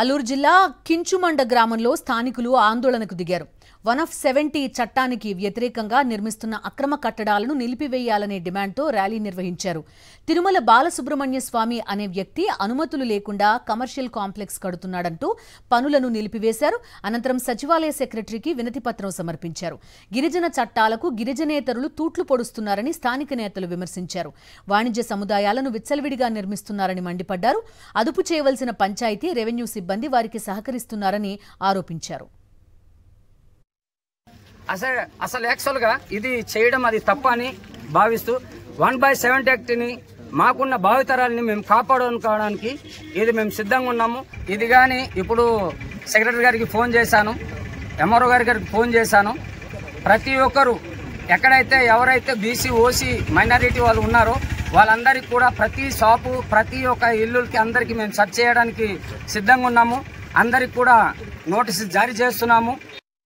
అల్లూరు జిల్లా కించుమండ గ్రామంలో స్థానికులు ఆందోళనకు దిగారు. 170 చట్టానికి వ్యతిరేకంగా నిర్మిస్తున్న అక్రమ కట్టడాలను నిలిపివేయాలనే డిమాండ్తో ర్యాలీ నిర్వహించారు. తిరుమల బాలసుబ్రహ్మణ్య స్వామి అనే వ్యక్తి అనుమతులు లేకుండా కమర్షియల్ కాంప్లెక్స్ కడుతున్నాడంటూ పనులను నిలిపివేశారు. అనంతరం సచివాలయ సెక్రటరీకి వినతిపత్రం సమర్పించారు. గిరిజన చట్టాలకు గిరిజనేతరులు తూట్లు పొడుస్తున్నారని స్థానిక నేతలు విమర్శించారు. వాణిజ్య సముదాయాలను విచ్చలవిడిగా నిర్మిస్తున్నారని మండిపడ్డారు. అదుపు చేయవలసిన పంచాయతీ, రెవెన్యూ సిబ్బంది వారికి సహకరిస్తున్నారని ఆరోపించారు. అసలు యాక్చువల్గా ఇది చేయడం అది తప్ప అని భావిస్తూ 1/70 యాక్ట్ని మాకున్న భావితరాలని మేము కాపాడుకోవడానికి ఇది మేము సిద్ధంగా ఉన్నాము. ఇది కానీ ఇప్పుడు సెక్రటరీ గారికి ఫోన్ చేశాను, ఎంఆర్ఓ గారికి ఫోన్ చేశాను. ప్రతి ఒక్కరు ఎక్కడైతే ఎవరైతే బీసీ, ఓసీ, మైనారిటీ వాళ్ళు ఉన్నారో వాళ్ళందరికీ కూడా ప్రతి షాపు, ప్రతి ఒక్క ఇల్లుకి అందరికీ మేము సెర్చ్ చేయడానికి సిద్ధంగా ఉన్నాము. అందరికి కూడా నోటీసు జారీ చేస్తున్నాము.